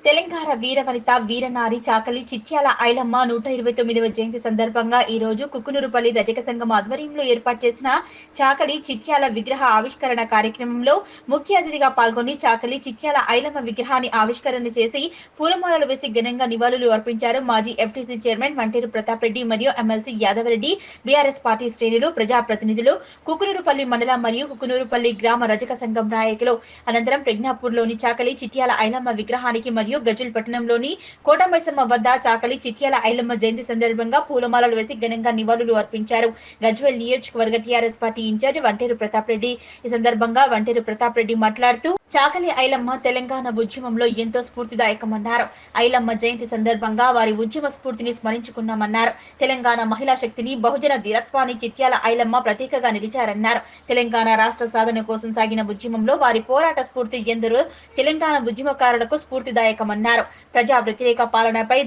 తెలంగాణ వీరవనిత వీరనారి చాకలి చిట్యాల ఐలమ్మ 129వ జయంతి సందర్భంగా ఈ రోజు కుకునూరుపల్లి రజక సంఘం ఆధ్వర్యంలో ఏర్పాటు చేసిన చాకలి చిట్యాల విగ్రహ ఆవిష్కరణ కార్యక్రమంలో ముఖ్య అతిథిగా పాల్గొని చాకలి చిట్యాల ఐలమ్మ విగ్రహాన్ని ఆవిష్కరణ చేసి పూలమాలలు వేసి ఘనంగా నివాళులు అర్పించారు. మాజీ ఎఫ్టీసీ చైర్మన్ వంటేరు ప్రతాప్ రెడ్డి మరియు ఎమ్మెల్సీ యాదవరెడ్డి, బీఆర్ఎస్ పార్టీ శ్రేణులు, ప్రజాప్రతినిధులు, కుకునూరుపల్లి మండలం మరియు కుకునూరుపల్లి గ్రామ రజక సంఘం నాయకులు. అనంతరం ప్రజ్ఞాపూర్లోని చాకలి చిట్యాల ఐలమ్మ విగ్రహానికి మరియు గజుల్ పట్టణంలోని కోటమైసమ్మ వద్ద చాకలి చిట్యాల ఐలమ్మ జయంతి సందర్భంగా పూలమాలలు వేసి ఘనంగా నివాళులు అర్పించారు. గజ్వేల్ నియోజకవర్గ TRS party incharge Vanteru Pratap Reddy. ఈ సందర్భంగా వంటేరు ప్రతాప్ రెడ్డి మాట్లాడుతూ చాకలి ఐలమ్మ తెలంగాణ ఉద్యమంలో ఎంతో స్ఫూర్తిదాయకమన్నారు. ఐలమ్మ జయంతి సందర్భంగా వారి ఉద్యమ స్ఫూర్తిని స్మరించుకున్నామన్నారు. తెలంగాణ మహిళా శక్తిని, బహుజన ధీరత్వాన్ని చిట్యాల ఐలమ్మ ప్రతీకగా నిలిచారన్నారు. తెలంగాణ రాష్ట్ర సాధన కోసం సాగిన ఉద్యమంలో వారి పోరాట స్ఫూర్తి ఎందరో తెలంగాణ ఉద్యమకారులకు స్ఫూర్తిదాయకమన్నారు. ప్రజా వ్యతిరేక పాలనపై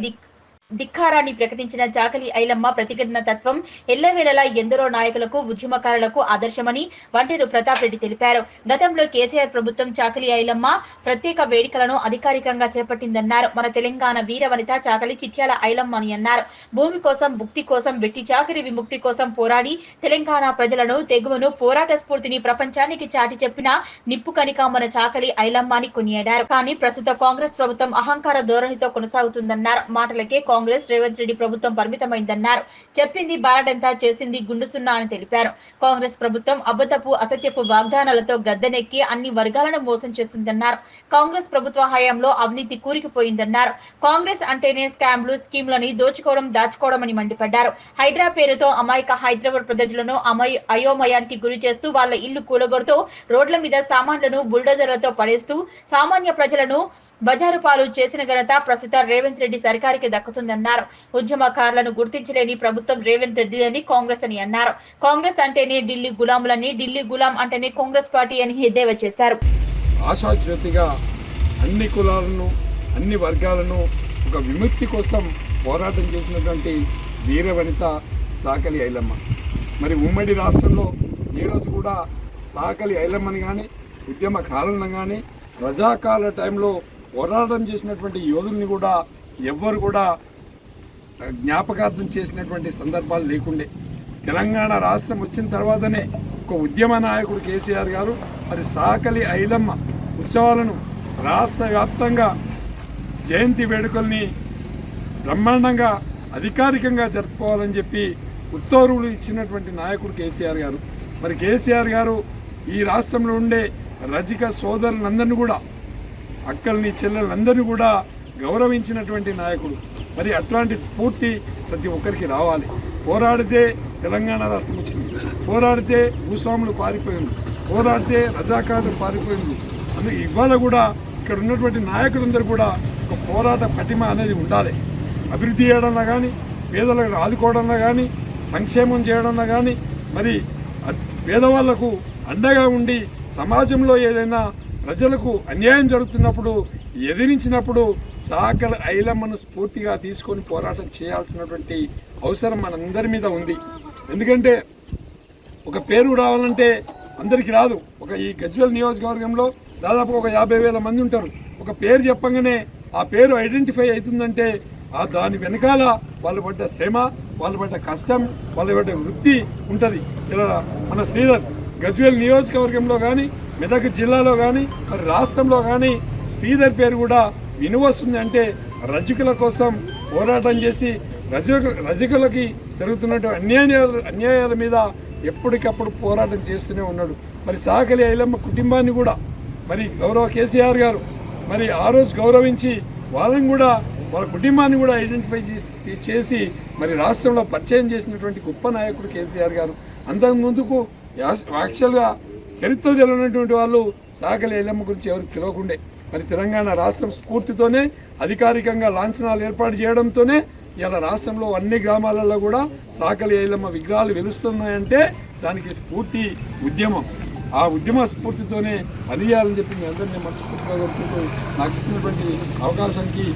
ధిక్కారాన్ని ప్రకటించిన చాకలి ఐలమ్మ ప్రతిఘటన తత్వం ఎల్లవేళలా ఎందరో నాయకులకు, ఉద్యమకారులకు ఆదర్శమని వంటేరు ప్రతాప్ రెడ్డి తెలిపారు. గతంలో కేసీఆర్ ప్రభుత్వం చాకలి ఐలమ్మ ప్రత్యేక వేడుకలను అధికారికంగా చేపట్టిందన్నారు. మన తెలంగాణ వీరవనిత చాకలి చిట్యాల ఐలమ్మ అని అన్నారు. భూమి కోసం, భుక్తి కోసం, వెట్టి చాకరి విముక్తి కోసం పోరాడి తెలంగాణ ప్రజలను, తెగువను, పోరాట స్ఫూర్తిని ప్రపంచానికి చాటి చెప్పిన నిప్పు కనిక మన చాకలి ఐలమ్మ అని కొనియాడారు. కానీ ప్రస్తుత కాంగ్రెస్ ప్రభుత్వం అహంకార ధోరణితో కొనసాగుతుందన్నారు. మాటలకే కాంగ్రెస్ రేవంత్ రెడ్డి ప్రభుత్వం పరిమితమైందన్నారు. చెప్పింది బారడంతా, చేసింది గుండు సున్నా అని తెలిపారు. కాంగ్రెస్ ప్రభుత్వం అబద్ధపు, అసత్యపు వాగ్దానాలతో గద్దెనెక్కి అన్ని వర్గాలను మోసం చేసిందన్నారు. కాంగ్రెస్ ప్రభుత్వ హయాంలో అవినీతి కూరుకుపోయిందన్నారు. కాంగ్రెస్ అంటేనే స్కామ్లు, స్కీమ్లని దోచుకోవడం, దాచుకోవడం అని మండిపడ్డారు. హైడ్రా పేరుతో అమాయక హైదరాబాద్ ప్రజలను అయోమయానికి గురి చేస్తూ వాళ్ళ ఇల్లు కూలగొడుతూ రోడ్ల మీద సామాన్లను బుల్డోజర్లతో పడేస్తూ సామాన్య ప్రజలను బజారు పాలు చేసిన ఘనత ప్రస్తుత రేవంత్ రెడ్డి సర్కారికి దక్కుతుందన్నారు. ఉద్యమకారులను గుర్తించలేని ప్రభుత్వం రేవంత్ రెడ్డి అని కాంగ్రెస్ అని అన్నారు. కాంగ్రెస్ అంటేనే ఢిల్లీ గులాములని, ఢిల్లీ గులాం అంటేనే కాంగ్రెస్ పార్టీ అని ఎద్దేవా చేశారు. ఆశాజ్యోతిగా అన్ని కులాలను, అన్ని వర్గాలను ఒక విముక్తి కోసం పోరాటం చేసినటువంటి వీరవనిత చాకలి ఐలమ్మ. మరి ఉమ్మడి రాష్ట్రంలో ఈరోజు కూడా చాకలి ఐలమ్మని కానీ, ఉద్యమకారులను కానీ, రజాకాల టైంలో పోరాటం చేసినటువంటి యోధుల్ని కూడా ఎవ్వరు కూడా జ్ఞాపకార్థం చేసినటువంటి సందర్భాలు లేకుండే. తెలంగాణ రాష్ట్రం వచ్చిన తర్వాతనే ఒక ఉద్యమ నాయకుడు కేసీఆర్ గారు మరి చాకలి ఐలమ్మ ఉత్సవాలను రాష్ట్ర వ్యాప్తంగా జయంతి వేడుకల్ని బ్రహ్మాండంగా అధికారికంగా జరుపుకోవాలని చెప్పి ఉత్తర్వులు ఇచ్చినటువంటి నాయకుడు కేసీఆర్ గారు. మరి కేసీఆర్ గారు ఈ రాష్ట్రంలో ఉండే రజక సోదరులందరినీ కూడా, అక్కల్ని, చెల్లెలందరినీ కూడా గౌరవించినటువంటి నాయకుడు. మరి అట్లాంటి స్ఫూర్తి ప్రతి ఒక్కరికి రావాలి. పోరాడితే తెలంగాణ రాష్ట్రం వచ్చింది, పోరాడితే భూస్వాములు పారిపోయింది, పోరాడితే రజాకారులు పారిపోయింది. అందుకే ఇవాళ కూడా ఇక్కడ ఉన్నటువంటి నాయకులందరూ కూడా ఒక పోరాట పటిమ అనేది ఉండాలి. అభివృద్ధి చేయడంలో కానీ, పేదలకు ఆదుకోవడంలో కానీ, సంక్షేమం చేయడంలో కానీ, మరి పేదవాళ్లకు అండగా ఉండి సమాజంలో ఏదైనా ప్రజలకు అన్యాయం జరుగుతున్నప్పుడు, ఎదిరించినప్పుడు చాకలి ఐలమ్మను స్ఫూర్తిగా తీసుకొని పోరాటం చేయాల్సినటువంటి అవసరం మనందరి మీద ఉంది. ఎందుకంటే ఒక పేరు రావాలంటే అందరికీ రాదు. ఈ గజ్వేల్ నియోజకవర్గంలో దాదాపు ఒక 50,000 మంది ఉంటారు. ఒక పేరు చెప్పగానే ఆ పేరు ఐడెంటిఫై అవుతుందంటే దాని వెనకాల వాళ్ళు పడ్డ శ్రమ, వాళ్ళు పడ్డ కష్టం, వాళ్ళు పడ్డ వృత్తి ఉంటుంది. ఇలా మన శ్రీధర్ గజ్వేల్ నియోజకవర్గంలో కానీ, మెదక్ జిల్లాలో కానీ, మరి రాష్ట్రంలో కానీ శ్రీధర్ పేరు కూడా వినివస్తుంది. అంటే రజకుల కోసం పోరాటం చేసి రజకులకి జరుగుతున్నటువంటి అన్యాయాల మీద ఎప్పటికప్పుడు పోరాటం చేస్తూనే ఉన్నాడు. మరి చాకలి ఐలమ్మ కుటుంబాన్ని కూడా మరి గౌరవ కేసీఆర్ గారు మరి ఆ రోజు గౌరవించి వాళ్ళని కూడా, వాళ్ళ కుటుంబాన్ని కూడా ఐడెంటిఫై చేసి మరి రాష్ట్రంలో పరిచయం చేసినటువంటి గొప్ప నాయకుడు కేసీఆర్ గారు. అంతకుముందుకు యాక్చువల్గా చరిత్ర తెలియనటువంటి వాళ్ళు చాకలి ఐలమ్మ గురించి ఎవరికి తెలియకుండే. మరి తెలంగాణ రాష్ట్రం స్ఫూర్తితోనే, అధికారికంగా లాంఛనాలు ఏర్పాటు చేయడంతోనే ఇలా రాష్ట్రంలో అన్ని గ్రామాలలో కూడా చాకలి ఐలమ్మ విగ్రహాలు వెలుస్తున్నాయంటే దానికి స్ఫూర్తి ఉద్యమం. ఆ ఉద్యమ స్ఫూర్తితోనే పనిచేయాలని చెప్పి మీ అందరినీ మనస్ఫూర్తిగా కోరుకుంటూ నాకు ఇచ్చినటువంటి అవకాశానికి